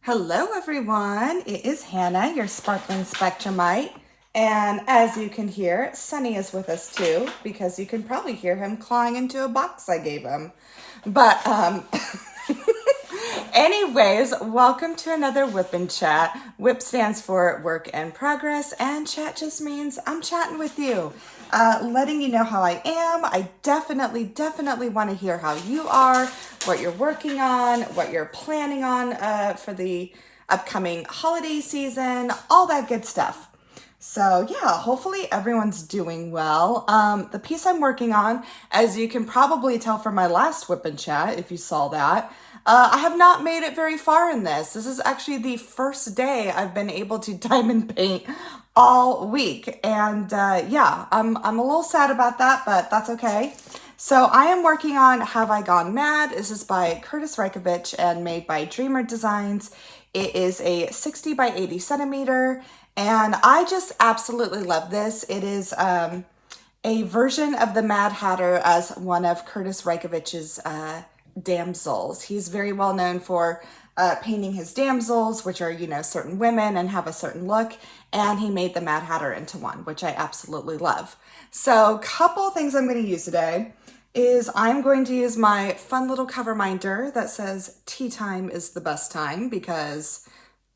Hello everyone, it is Hannah, your Sparkling Spectrumite. And as you can hear, Sonny is with us too, because you can probably hear him clawing into a box I gave him. But anyways, welcome to another WIP and Chat. WIP stands for Work in Progress, and chat just means I'm chatting with you. Letting you know how I am. I definitely want to hear how you are, what you're working on, what you're planning on for the upcoming holiday season, all that good stuff. So yeah, hopefully everyone's doing well. The piece I'm working on, as you can probably tell from my last WIP and Chat, if you saw that, I have not made it very far in this. This is actually the first day I've been able to diamond paint all week. And yeah, I'm a little sad about that, but that's okay. So I am working on Have I Gone Mad? This is by Curtis Reikovich and made by Dreamer Designs. It is a 60 by 80 centimeter. And I just absolutely love this. It is a version of the Mad Hatter as one of Curtis Reikovich's damsels. He's very well known for painting his damsels, which are, you know, certain women and have a certain look. And he made the Mad Hatter into one, which I absolutely love. So couple things I'm going to use today is I'm going to use my fun little cover minder that says tea time is the best time, because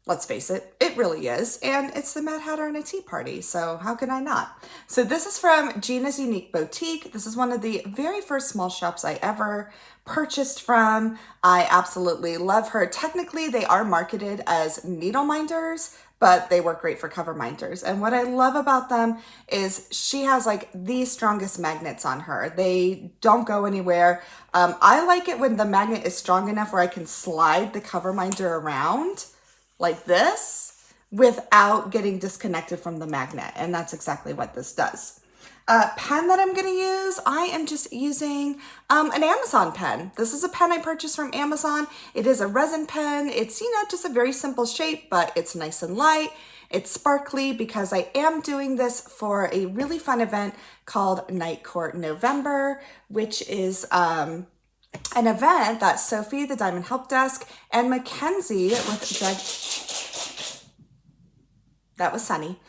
let's face it, it really is. And it's the Mad Hatter and a tea party, so how can I not? So this is from Gina's Unique Boutique. This is one of the very first small shops I ever purchased from. I absolutely love her. Technically, they are marketed as needle minders, but they work great for cover minders. And what I love about them is she has like the strongest magnets on her. They don't go anywhere. I like it when the magnet is strong enough where I can slide the cover minder around like this without getting disconnected from the magnet. And that's exactly what this does. Pen that I'm gonna use, I am just using an Amazon pen. This is a pen I purchased from Amazon. It is a resin pen. It's, you know, just a very simple shape, but it's nice and light. It's sparkly because I am doing this for a really fun event called Night Court November, which is an event that Sophie, the Diamond Help Desk, and Mackenzie that was Sonny.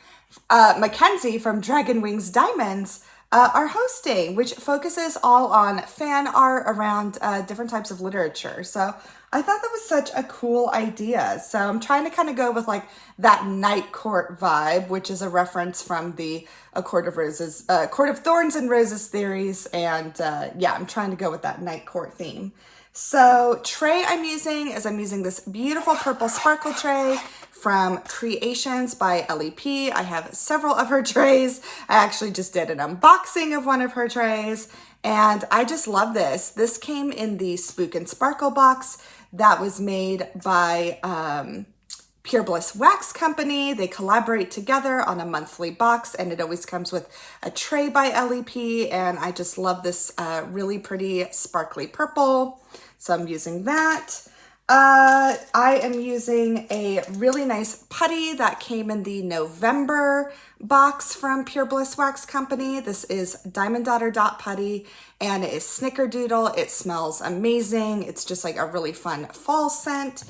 Mackenzie from Dragon Wings Diamonds are hosting, which focuses all on fan art around different types of literature. So I thought that was such a cool idea. So I'm trying to kind of go with like that night court vibe, which is a reference from the Court of Thorns and Roses theories. And yeah, I'm trying to go with that night court theme. So tray I'm using this beautiful purple sparkle tray from Creations by LEP. I have several of her trays. I actually just did an unboxing of one of her trays, and I just love this. This came in the Spook and Sparkle box that was made by Pure Bliss Wax Company. They collaborate together on a monthly box, and it always comes with a tray by LEP, and I just love this really pretty sparkly purple. So I'm using that. I am using a really nice putty that came in the November box from Pure Bliss Wax Company. This is Diamond Daughter Dot Putty, and it is Snickerdoodle. It smells amazing. It's just like a really fun fall scent.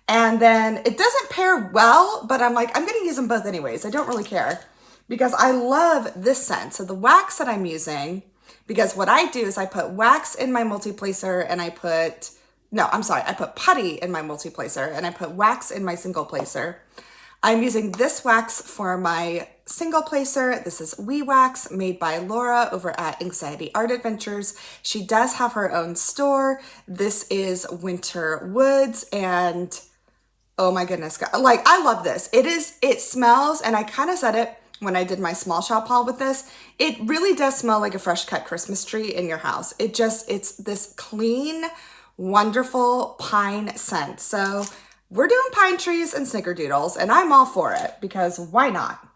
And then it doesn't pair well, but I'm like, I'm going to use them both anyways. I don't really care because I love this scent. So the wax that I'm using, because what I do is I put wax in my multi-placer and I put putty in my multi-placer and I put wax in my single placer. I'm using this wax for my single placer. This is We Wax made by Laura over at Anxiety Art Adventures. She does have her own store. This is Winter Woods, and oh my goodness, like I love this. It smells, and I kind of said it when I did my small shop haul with this, it really does smell like a fresh cut Christmas tree in your house. It's this clean, wonderful pine scent. So we're doing pine trees and snickerdoodles, and I'm all for it because why not?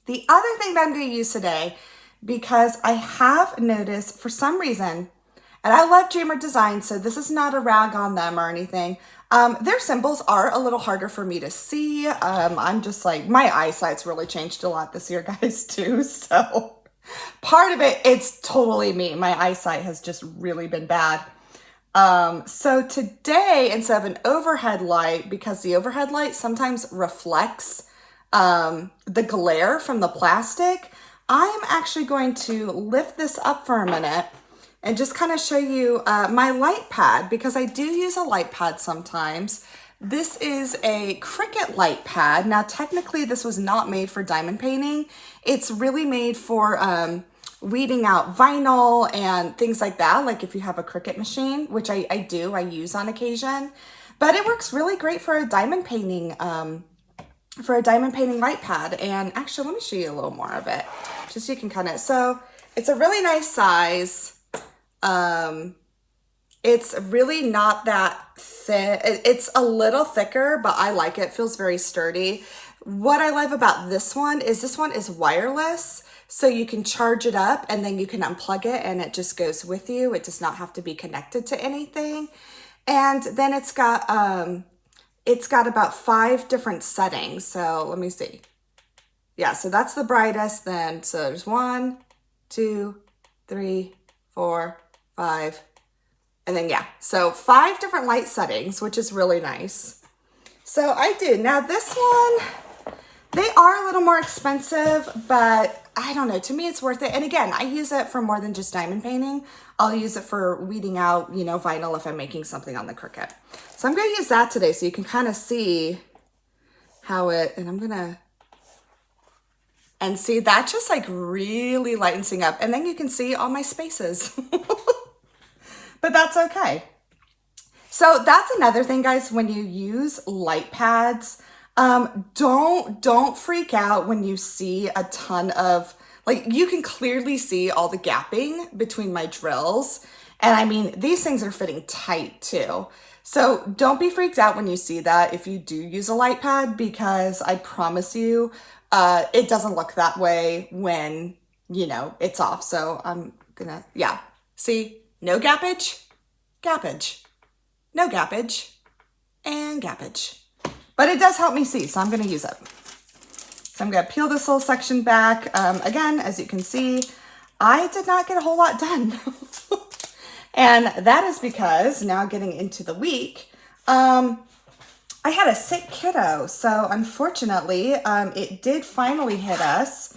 The other thing that I'm going to use today, because I have noticed for some reason, and I love Dreamer Designs, so this is not a rag on them or anything. Their symbols are a little harder for me to see. I'm just like, my eyesight's really changed a lot this year, guys, too. So part of it, it's totally me. My eyesight has just really been bad. So today, instead of an overhead light, because the overhead light sometimes reflects the glare from the plastic, I'm actually going to lift this up for a minute and just kind of show you my light pad, because I do use a light pad sometimes. This is a Cricut light pad. Now, technically, this was not made for diamond painting. It's really made for weeding out vinyl and things like that. Like if you have a Cricut machine, which I use on occasion. But it works really great for a diamond painting light pad. And actually, let me show you a little more of it, just so you can kind of. So it's a really nice size. It's really not that thin. It's a little thicker, but I like it. It feels very sturdy. What I love about this one is wireless. So you can charge it up and then you can unplug it and it just goes with you. It does not have to be connected to anything. And then it's got about 5 different settings. So let me see. Yeah, so that's the brightest then. So there's 1, 2, 3, 4, 5. And then, yeah, so 5 different light settings, which is really nice. So I do. Now this one, they are a little more expensive, but I don't know. To me, it's worth it. And again, I use it for more than just diamond painting. I'll use it for weeding out, vinyl if I'm making something on the Cricut. So I'm going to use that today so you can kind of see how and see that just like really lightens things up. And then you can see all my spaces. But that's okay. So that's another thing, guys, when you use light pads, don't freak out when you see a ton of, like, you can clearly see all the gapping between my drills. And I mean, these things are fitting tight too. So don't be freaked out when you see that if you do use a light pad, because I promise you, it doesn't look that way when, it's off. So I'm gonna, yeah, see? No gappage, no gappage, and gappage. But it does help me see, so I'm going to use it. So I'm going to peel this little section back. Again, as you can see, I did not get a whole lot done. And that is because, now getting into the week, I had a sick kiddo. So unfortunately, it did finally hit us.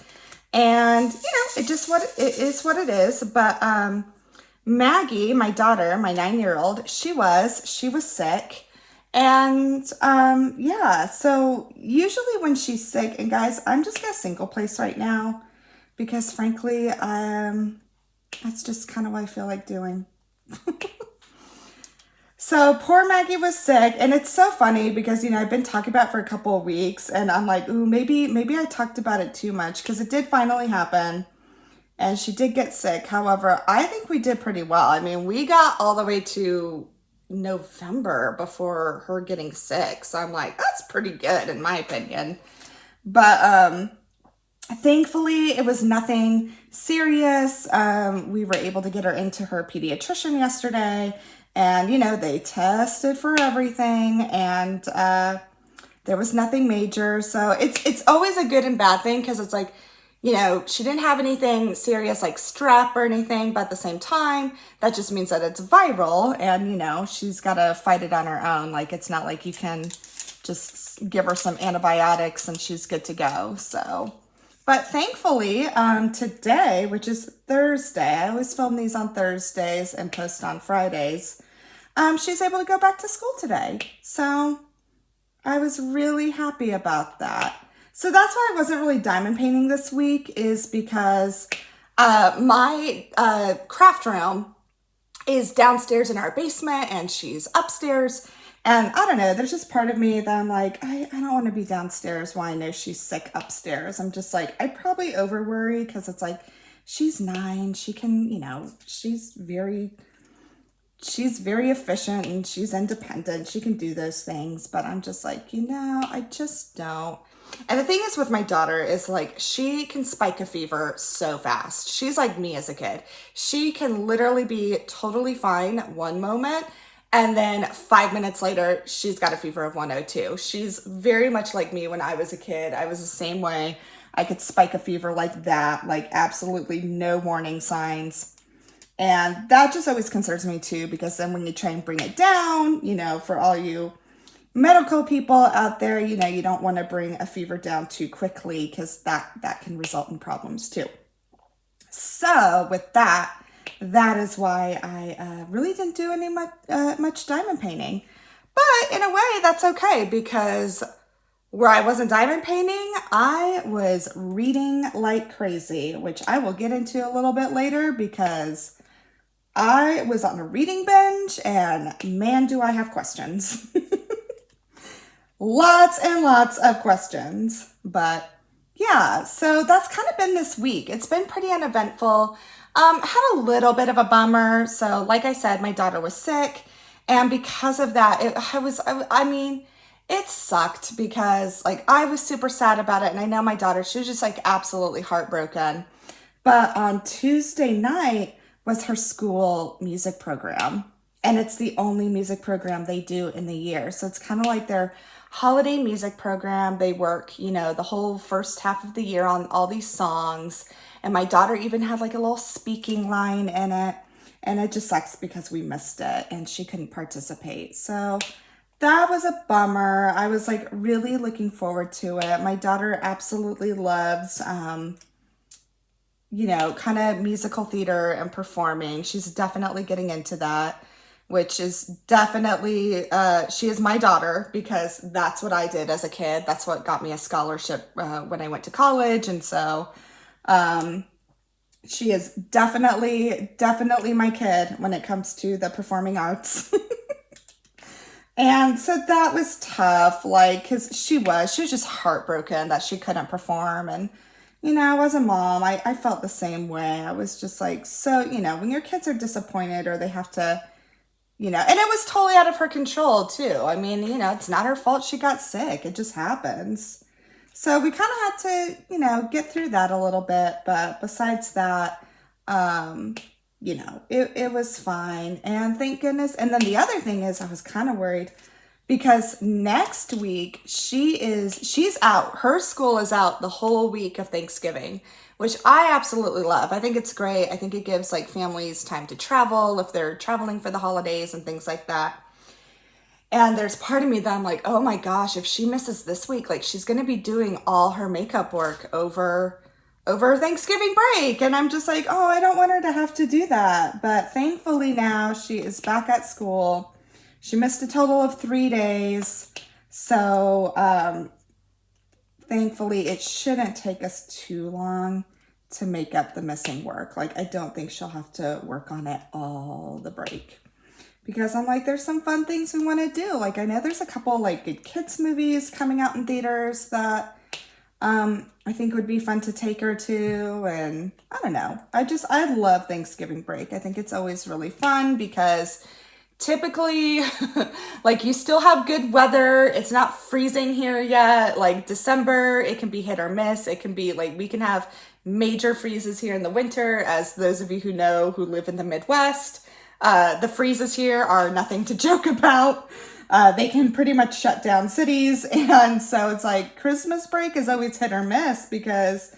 And, it is what it is. But Maggie, my daughter, my 9-year-old, she was sick. And yeah, so usually when she's sick, and guys, I'm just gonna single place right now because frankly, that's just kind of what I feel like doing. So poor Maggie was sick, and it's so funny because, I've been talking about it for a couple of weeks, and I'm like, ooh, maybe I talked about it too much, because it did finally happen. And she did get sick. However, I think we did pretty well. I mean, we got all the way to November before her getting sick. So I'm like, that's pretty good in my opinion. But thankfully, it was nothing serious. We were able to get her into her pediatrician yesterday. And, they tested for everything. And there was nothing major. So it's always a good and bad thing, because it's like, she didn't have anything serious like strep or anything, but at the same time, that just means that it's viral and, she's got to fight it on her own. Like, it's not like you can just give her some antibiotics and she's good to go. So, but thankfully, today, which is Thursday, I always film these on Thursdays and post on Fridays, she's able to go back to school today. So I was really happy about that. So that's why I wasn't really diamond painting this week, is because my craft room is downstairs in our basement and she's upstairs. And I don't know, there's just part of me that I'm like, I don't want to be downstairs while I know she's sick upstairs. I'm just like, I probably over worry, because it's like, she's 9, she can, she's very efficient and she's independent. She can do those things. But I'm just like, I just don't. And the thing is with my daughter is like, she can spike a fever so fast. She's like me as a kid. She can literally be totally fine one moment, and then 5 minutes later, she's got a fever of 102. She's very much like me when I was a kid. I was the same way. I could spike a fever like that, like absolutely no warning signs. And that just always concerns me too, because then when you try and bring it down, for all you medical people out there, you don't want to bring a fever down too quickly, because that can result in problems too. So with that is why I really didn't do any much diamond painting. But in a way, that's okay, because where I wasn't diamond painting, I was reading like crazy, which I will get into a little bit later, because I was on a reading binge, and man, do I have questions. Lots and lots of questions. But yeah, so that's kind of been this week. It's been pretty uneventful. Had a little bit of a bummer. So like I said, my daughter was sick. And because of that, it sucked, because like I was super sad about it. And I know my daughter, she was just like absolutely heartbroken. But on Tuesday night was her school music program. And it's the only music program they do in the year. So it's kind of like their holiday music program. They work, the whole first half of the year on all these songs. And my daughter even had like a little speaking line in it. And it just sucks because we missed it and she couldn't participate. So that was a bummer. I was like really looking forward to it. My daughter absolutely loves, kind of musical theater and performing. She's definitely getting into that, which is definitely, she is my daughter, because that's what I did as a kid. That's what got me a scholarship when I went to college. And so she is definitely my kid when it comes to the performing arts. And so that was tough, like, because she was just heartbroken that she couldn't perform. And, as a mom, I felt the same way. I was just like, so, when your kids are disappointed or they have to, and it was totally out of her control too. I mean, it's not her fault she got sick. It just happens. So we kind of had to, get through that a little bit. But besides that, it was fine. And thank goodness. And then the other thing is, I was kind of worried, because next week she's out. Her school is out the whole week of Thanksgiving, which I absolutely love. I think it's great. I think it gives like families time to travel if they're traveling for the holidays and things like that. And there's part of me that I'm like, oh my gosh, if she misses this week, like she's going to be doing all her makeup work over Thanksgiving break. And I'm just like, oh, I don't want her to have to do that. But thankfully now she is back at school. She missed a total of 3 days. So thankfully it shouldn't take us too long to make up the missing work. Like I don't think she'll have to work on it all the break. Because I'm like, there's some fun things we want to do. Like I know there's a couple like good kids movies coming out in theaters that I think would be fun to take her to. And I don't know. I love Thanksgiving break. I think it's always really fun, because typically like you still have good weather. It's not freezing here yet. Like December, it can be hit or miss. It can be like, we can have major freezes here in the winter, as those of you who know, who live in the Midwest. The freezes here are nothing to joke about. They can pretty much shut down cities. And so it's like Christmas break is always hit or miss, because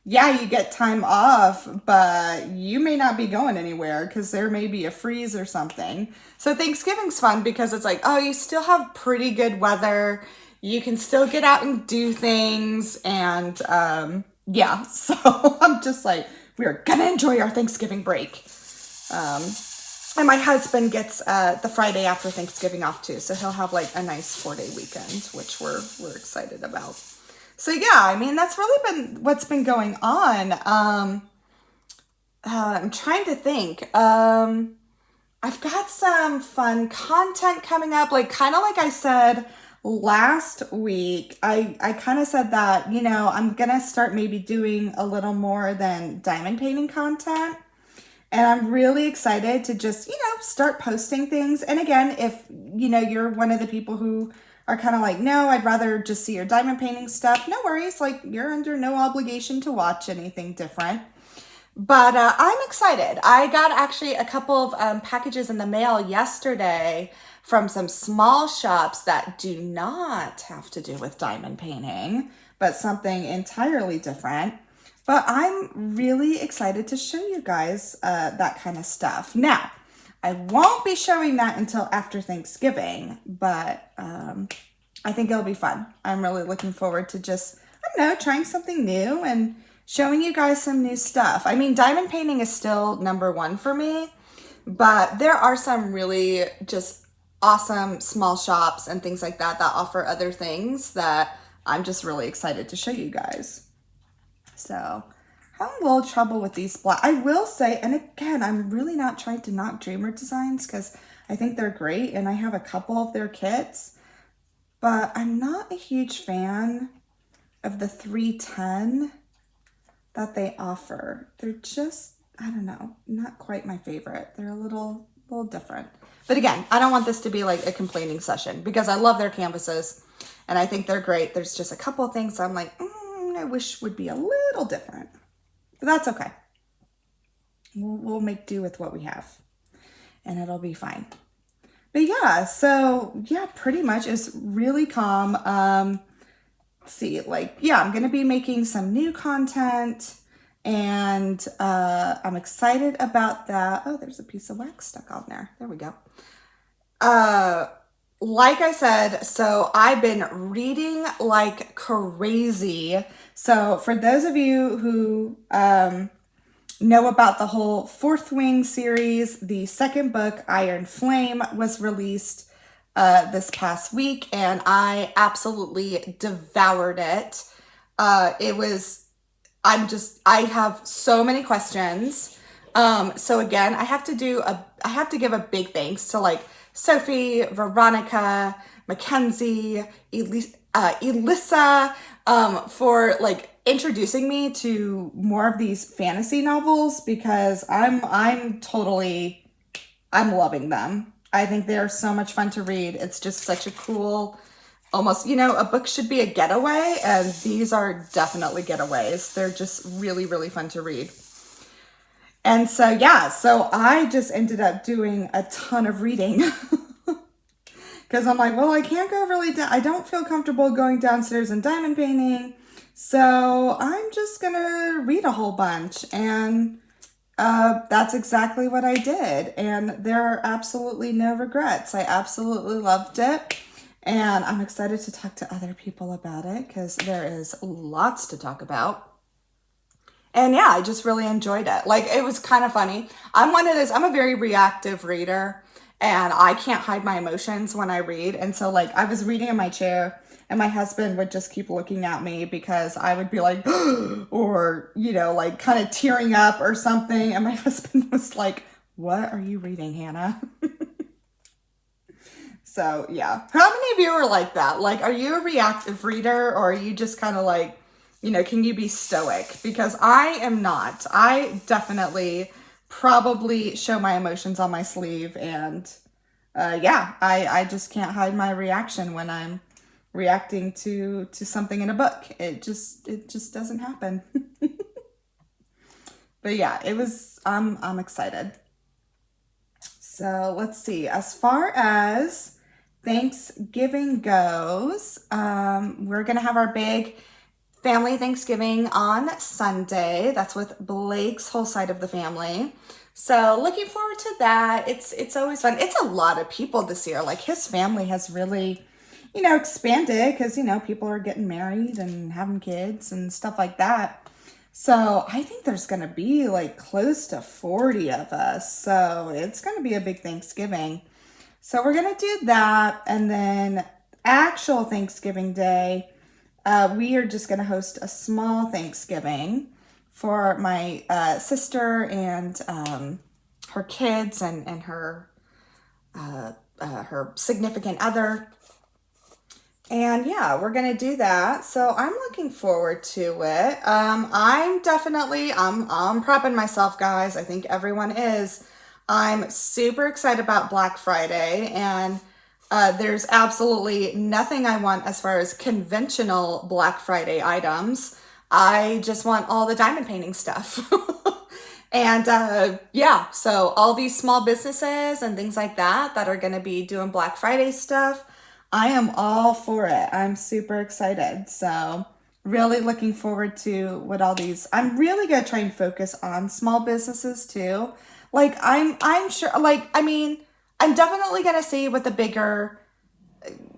yeah, you get time off, but you may not be going anywhere because there may be a freeze or something. So Thanksgiving's fun because it's like, oh, you still have pretty good weather. You can still get out and do things. And yeah, so I'm just like, we're gonna enjoy our Thanksgiving break. And my husband gets the Friday after Thanksgiving off too. So he'll have like a nice 4-day weekend, which we're excited about. So yeah, I mean, that's really been what's been going on. I'm trying to think. I've got some fun content coming up, like kind of like I said last week. I kind of said that, I'm going to start maybe doing a little more than diamond painting content. And I'm really excited to just, start posting things. And again, if, you're one of the people who are kind of like, no, I'd rather just see your diamond painting stuff. No worries. Like, you're under no obligation to watch anything different. But I'm excited. I got actually a couple of packages in the mail yesterday from some small shops that do not have to do with diamond painting, but something entirely different. But I'm really excited to show you guys that kind of stuff. Now, I won't be showing that until after Thanksgiving, but I think it'll be fun. I'm really looking forward to just, I don't know, trying something new and showing you guys some new stuff. I mean, diamond painting is still #1 for me, but there are some really just awesome small shops and things like that that offer other things that I'm just really excited to show you guys. So, having a little trouble with these black. I will say, and again, I'm really not trying to knock Dreamer Designs because I think they're great and I have a couple of their kits, but I'm not a huge fan of the 310 that they offer. They're just, I don't know, not quite my favorite. They're a little different. But again, I don't want this to be like a complaining session because I love their canvases and I think they're great. There's just a couple of things I'm like, I wish would be a little different. But that's okay. We'll make do with what we have and it'll be fine. But yeah, so yeah, pretty much it's really calm. Let's see, like, yeah, I'm going to be making some new content and I'm excited about that. Oh, there's a piece of wax stuck on there. There we go. Like I said, so I've been reading like crazy. So for those of you who know about the whole Fourth Wing series, the second book, Iron Flame, was released this past week and I absolutely devoured it. I have so many questions. So again, I have to give a big thanks to like Sophie, Veronica, Mackenzie, Elissa, for like introducing me to more of these fantasy novels because I'm loving them. I think they're so much fun to read. It's just such a cool, almost, you know, a book should be a getaway, and these are definitely getaways. They're just really, really fun to read. And so, yeah, so I just ended up doing a ton of reading because I'm like, well, I can't go really down. I don't feel comfortable going downstairs and diamond painting. So I'm just going to read a whole bunch. And that's exactly what I did. And there are absolutely no regrets. I absolutely loved it. And I'm excited to talk to other people about it because there is lots to talk about. And yeah, I just really enjoyed it. Like, it was kind of funny. I'm a very reactive reader and I can't hide my emotions when I read. And so like I was reading in my chair and my husband would just keep looking at me because I would be like, or, you know, like kind of tearing up or something. And my husband was like, what are you reading, Hannah? So yeah. How many of you are like that? Like, are you a reactive reader or are you just kind of like, you know, can you be stoic? Because I am not. I definitely probably show my emotions on my sleeve. And yeah, I just can't hide my reaction when I'm reacting to something in a book. It just doesn't happen. But yeah, I'm excited. So let's see. As far as Thanksgiving goes, we're going to have our big family Thanksgiving on Sunday. That's with Blake's whole side of the family. So looking forward to that. It's always fun. It's a lot of people this year. Like his family has really, you know, expanded because, you know, people are getting married and having kids and stuff like that. So I think there's going to be like close to 40 of us. So it's going to be a big Thanksgiving. So we're going to do that. And then actual Thanksgiving Day, we are just going to host a small Thanksgiving for my sister and her kids and her significant other. And yeah, we're going to do that. So I'm looking forward to it. I'm prepping myself, guys. I think everyone is. I'm super excited about Black Friday and there's absolutely nothing I want as far as conventional Black Friday items. I just want all the diamond painting stuff. And yeah, so all these small businesses and things like that are going to be doing Black Friday stuff. I am all for it. I'm super excited. So really looking forward to what all these, I'm really gonna try and focus on small businesses too. Like I'm sure, like, I mean, I'm definitely gonna see what the bigger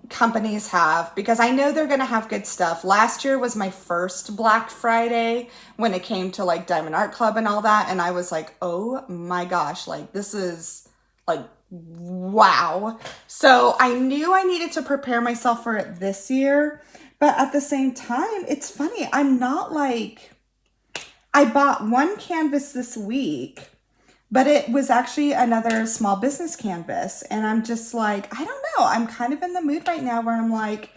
companies have, because I know they're going to have good stuff. Last year was my first Black Friday when it came to like Diamond Art Club and all that. And I was like, oh my gosh, like this is like, wow. So I knew I needed to prepare myself for it this year. But at the same time, it's funny. I'm not like, I bought one canvas this week, but it was actually another small business canvas. And I'm just like, I don't know. I'm kind of in the mood right now where I'm like,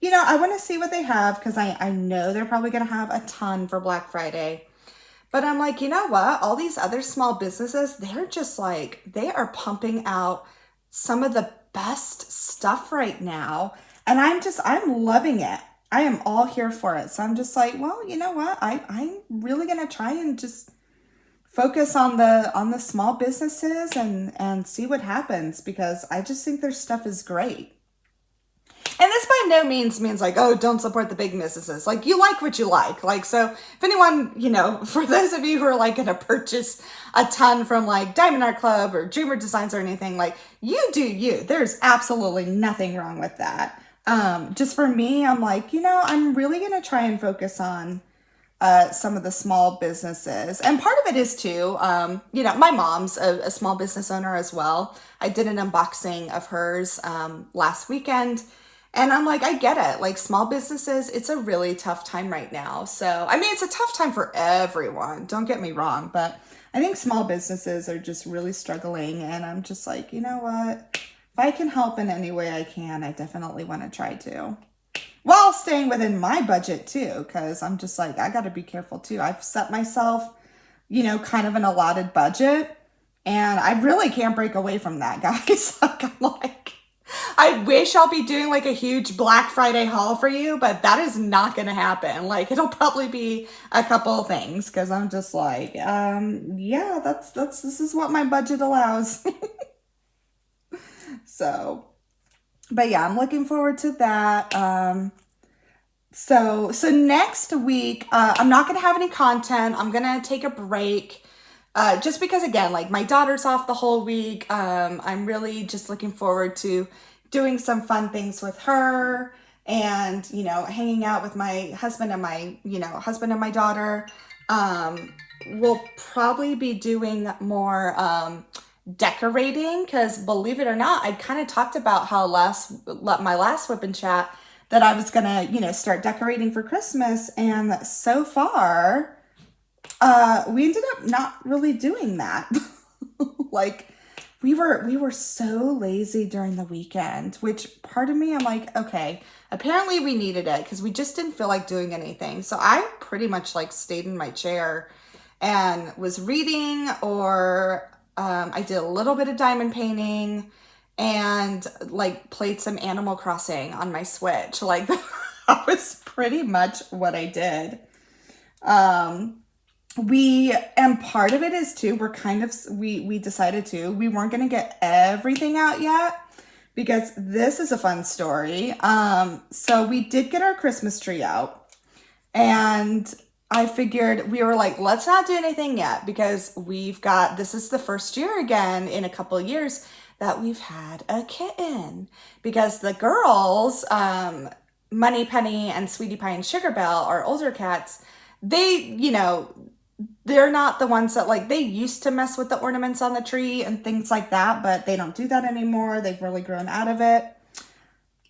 you know, I want to see what they have, because I know they're probably going to have a ton for Black Friday. But I'm like, you know what? All these other small businesses, they're just like, they are pumping out some of the best stuff right now. And I'm loving it. I am all here for it. So I'm just like, well, you know what? I'm really going to try and just focus on the small businesses and see what happens, because I just think their stuff is great. And this by no means means like, oh, don't support the big businesses. Like, you like what you like. Like, so if anyone, you know, for those of you who are like going to purchase a ton from like Diamond Art Club or Dreamer Designs or anything, like, you do you. There's absolutely nothing wrong with that. Just for me, I'm like, you know, I'm really going to try and focus on some of the small businesses. And part of it is too, you know, my mom's a small business owner as well. I did an unboxing of hers last weekend. And I'm like, I get it. Like, small businesses, it's a really tough time right now. So, I mean, it's a tough time for everyone. Don't get me wrong. But I think small businesses are just really struggling. And I'm just like, you know what? If I can help in any way I can, I definitely want to try to. While staying within my budget too, because I'm just like, I got to be careful too. I've set myself, you know, kind of an allotted budget, and I really can't break away from that, guys. Like, I'm like, I wish I'll be doing like a huge Black Friday haul for you, but that is not going to happen. Like, it'll probably be a couple of things, because I'm just like, yeah, this is what my budget allows. So, but yeah, I'm looking forward to that. So next week, I'm not going to have any content. I'm going to take a break. Just because, again, like, my daughter's off the whole week. I'm really just looking forward to doing some fun things with her, and, you know, hanging out with my husband and my daughter. We'll probably be doing more, decorating, because believe it or not, I kind of talked about how my last WIP and chat that I was gonna, you know, start decorating for Christmas, and so far, we ended up not really doing that. Like, we were so lazy during the weekend, which part of me, I'm like, okay, apparently we needed it, because we just didn't feel like doing anything. So I pretty much like stayed in my chair and was reading, or I did a little bit of diamond painting, and like played some Animal Crossing on my Switch. Like, that was pretty much what I did. And part of it is too, we decided we weren't going to get everything out yet, because this is a fun story. So we did get our Christmas tree out, and I figured, we were like, let's not do anything yet, because this is the first year again in a couple of years that we've had a kitten, because the girls, Money Penny and Sweetie Pie and Sugar Belle, our older cats, they, you know, they're not the ones that, like, they used to mess with the ornaments on the tree and things like that, but they don't do that anymore. They've really grown out of it.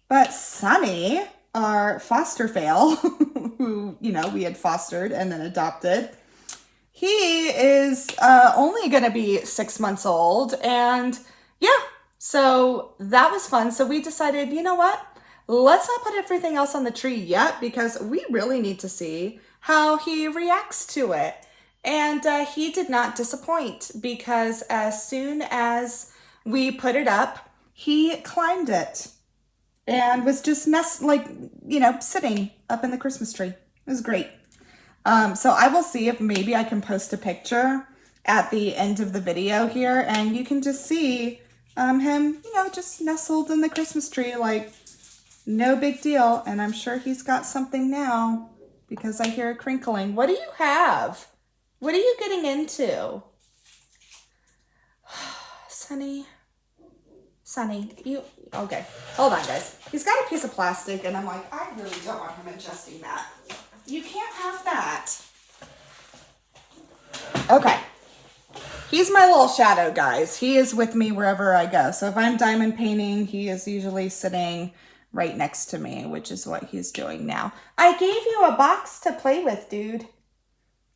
But Sonny, our foster fail, who, you know, we had fostered and then adopted, he is only going to be 6 months old. And yeah, so that was fun. So we decided, you know what? Let's not put everything else on the tree yet, because we really need to see how he reacts to it. And he did not disappoint, because as soon as we put it up, he climbed it and was just sitting up in the Christmas tree. It was great. So I will see if maybe I can post a picture at the end of the video here, and you can just see him, you know, just nestled in the Christmas tree, like, no big deal. And I'm sure he's got something now, because I hear a crinkling. What do you have? What are you getting into? Sonny, you, okay. Hold on, guys. He's got a piece of plastic, and I'm like, I really don't want him ingesting that. You can't have that. Okay. He's my little shadow, guys. He is with me wherever I go. So if I'm diamond painting, he is usually sitting right next to me, which is what he's doing now. I gave you a box to play with, dude.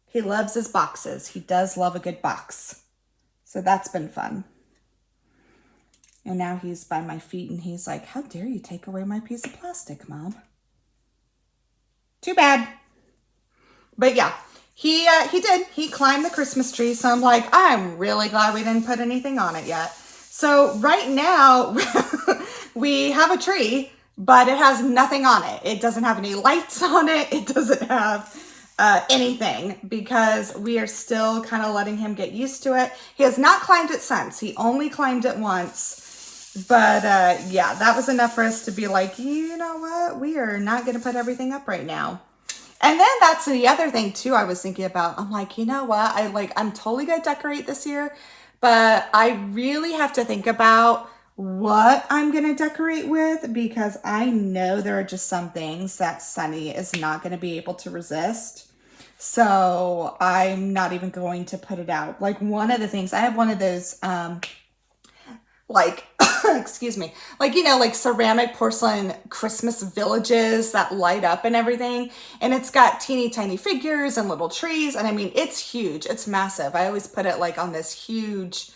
He loves his boxes. He does love a good box. So that's been fun. And now he's by my feet and he's like, how dare you take away my piece of plastic, Mom? Too bad. But yeah, he did. He climbed the Christmas tree. So I'm like, I'm really glad we didn't put anything on it yet. So right now we have a tree, but it has nothing on it. It doesn't have any lights on it. It doesn't have anything because we are still kind of letting him get used to it. He has not climbed it since. He only climbed it once. But yeah, that was enough for us to be like, you know what? We are not going to put everything up right now. And then that's the other thing too I was thinking about. I'm like, you know what? I'm totally going to decorate this year, but I really have to think about what I'm going to decorate with because I know there are just some things that Sonny is not going to be able to resist. So I'm not even going to put it out. Like one of the things, I have one of those, excuse me, like ceramic porcelain Christmas villages that light up and everything. And it's got teeny tiny figures and little trees. And I mean, it's huge. It's massive. I always put it like on this huge,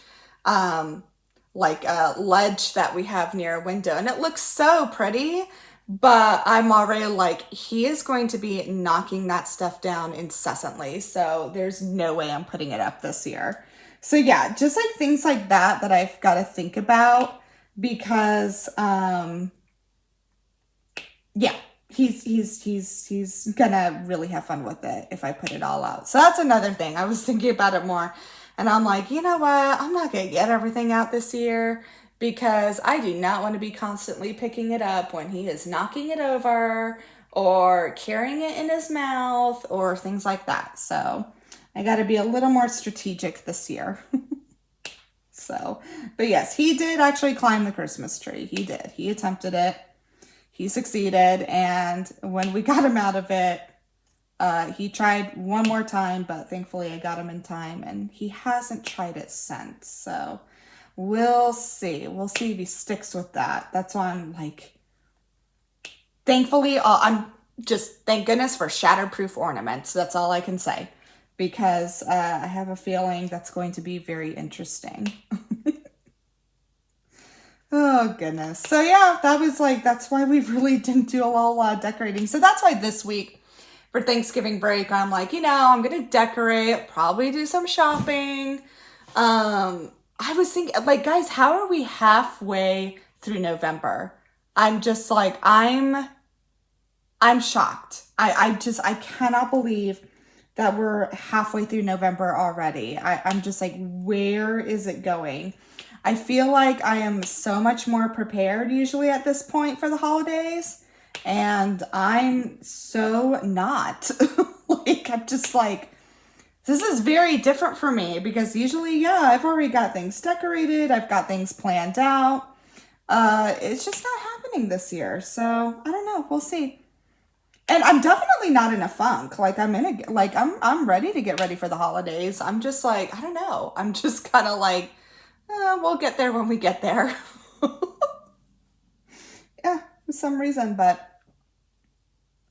ledge that we have near a window. And it looks so pretty, but I'm already like, he is going to be knocking that stuff down incessantly. So there's no way I'm putting it up this year. So yeah, just like things like that I've got to think about because, yeah, he's gonna really have fun with it if I put it all out. So that's another thing. I was thinking about it more and I'm like, you know what? I'm not going to get everything out this year because I do not want to be constantly picking it up when he is knocking it over or carrying it in his mouth or things like that. So I got to be a little more strategic this year. So, but yes, he did actually climb the Christmas tree. He did. He attempted it. He succeeded. And when we got him out of it, he tried one more time, but thankfully I got him in time and he hasn't tried it since. So we'll see. We'll see if he sticks with that. That's why I'm like, thankfully, thank goodness for shatterproof ornaments. That's all I can say. Because I have a feeling that's going to be very interesting. Oh, goodness. So, yeah, that's why we really didn't do a lot of decorating. So that's why this week for Thanksgiving break, I'm like, I'm going to decorate, probably do some shopping. I was thinking, guys, how are we halfway through November? I'm just like, I'm shocked. I cannot believe that we're halfway through November already. I'm just like, where is it going? I feel like I am so much more prepared usually at this point for the holidays. And I'm so not. I'm just like, this is very different for me because usually, yeah, I've already got things decorated. I've got things planned out. It's just not happening this year. So I don't know. We'll see. And I'm definitely not in a funk. I'm ready to get ready for the holidays. I'm just like, I don't know. I'm just kind of like, we'll get there when we get there. Yeah, for some reason, but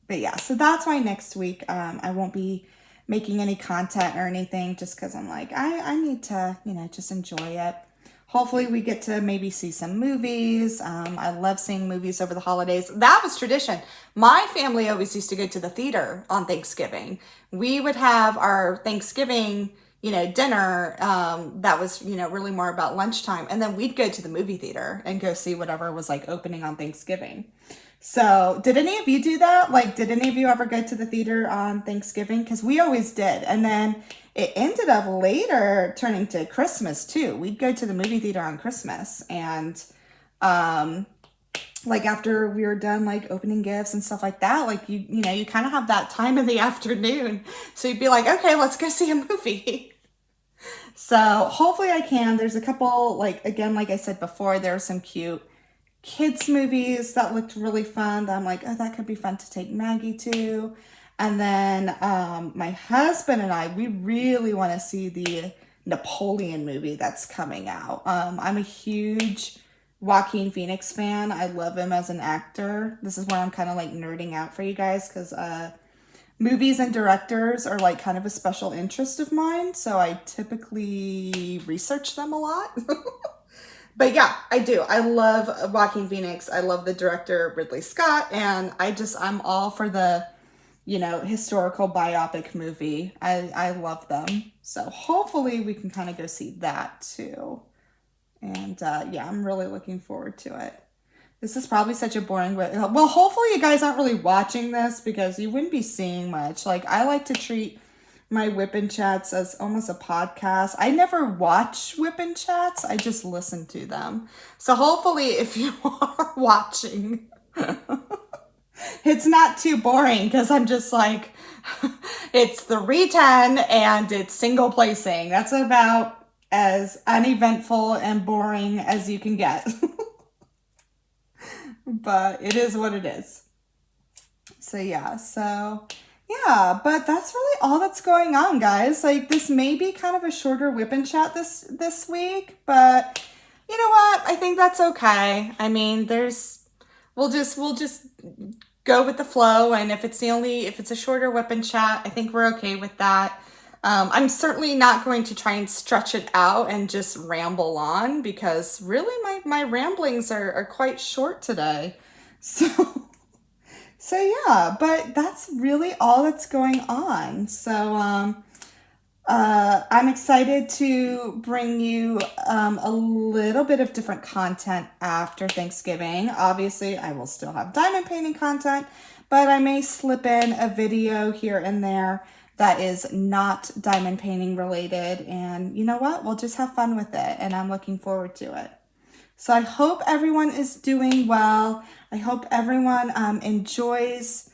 yeah, so that's why next week, I won't be making any content or anything just because I'm like, I need to, just enjoy it. Hopefully we get to maybe see some movies. I love seeing movies over the holidays. That was tradition. My family always used to go to the theater on Thanksgiving. We would have our Thanksgiving, dinner that was, really more about lunchtime. And then we'd go to the movie theater and go see whatever was opening on Thanksgiving. So did any of you do that? Did any of you ever go to the theater on Thanksgiving? Because we always did. And then it ended up later turning to Christmas too. We'd go to the movie theater on Christmas and like after we were done like opening gifts and stuff like that, like you know, you kind of have that time in the afternoon. So you'd be like, okay, let's go see a movie. So hopefully I can. There's a couple, like, again, like I said before, there are some cute kids movies that looked really fun that I'm like, oh, that could be fun to take Maggie to. And then my husband and I, we really want to see the Napoleon movie that's coming out. I'm a huge Joaquin Phoenix fan. I love him as an actor. This is where I'm kind of like nerding out for you guys, because movies and directors are like kind of a special interest of mine. So I typically research them a lot. But yeah, I do. I love Joaquin Phoenix. I love the director Ridley Scott, and I'm all for the, you know, historical biopic movie. I love them. So hopefully we can kind of go see that too. And yeah, I'm really looking forward to it. This is probably such a boring way. Well, hopefully you guys aren't really watching this, because you wouldn't be seeing much. Like, I like to treat my WIP and chats as almost a podcast. I never watch WIP and chats. I just listen to them. So hopefully if you are watching, it's not too boring, because I'm just like, it's 310 and it's single placing. That's about as uneventful and boring as you can get. But it is what it is. So yeah, but that's really all that's going on, guys. Like, this may be kind of a shorter whip and chat this week, but you know what? I think that's okay. I mean, we'll just go with the flow, and if it's a shorter whip and chat, I think we're okay with that. I'm certainly not going to try and stretch it out and just ramble on, because really my ramblings are quite short today. So yeah, but that's really all that's going on. So I'm excited to bring you a little bit of different content after Thanksgiving. Obviously, I will still have diamond painting content, but I may slip in a video here and there that is not diamond painting related. And you know what? We'll just have fun with it, and I'm looking forward to it. So I hope everyone is doing well. I hope everyone enjoys,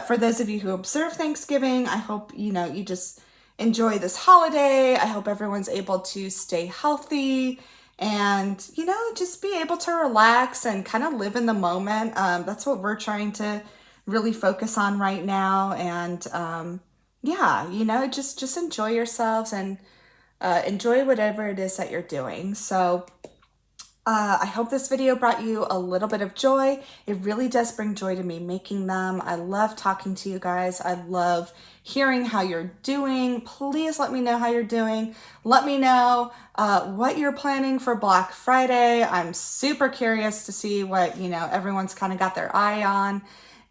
for those of you who observe Thanksgiving, I hope, you know, you just enjoy this holiday. I hope everyone's able to stay healthy and, you know, just be able to relax and kind of live in the moment. That's what we're trying to really focus on right now. And yeah, you know, just enjoy yourselves and enjoy whatever it is that you're doing. So I hope this video brought you a little bit of joy. It really does bring joy to me making them. I love talking to you guys. I love hearing how you're doing. Please let me know how you're doing. Let me know what you're planning for Black Friday. I'm super curious to see what, you know, everyone's kind of got their eye on.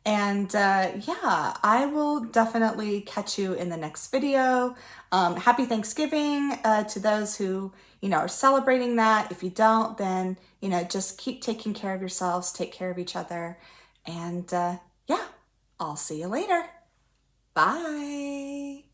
And yeah, I will definitely catch you in the next video. Happy Thanksgiving to those who, you know, are celebrating that. If you don't, then, you know, just keep taking care of yourselves, take care of each other. And yeah, I'll see you later. Bye.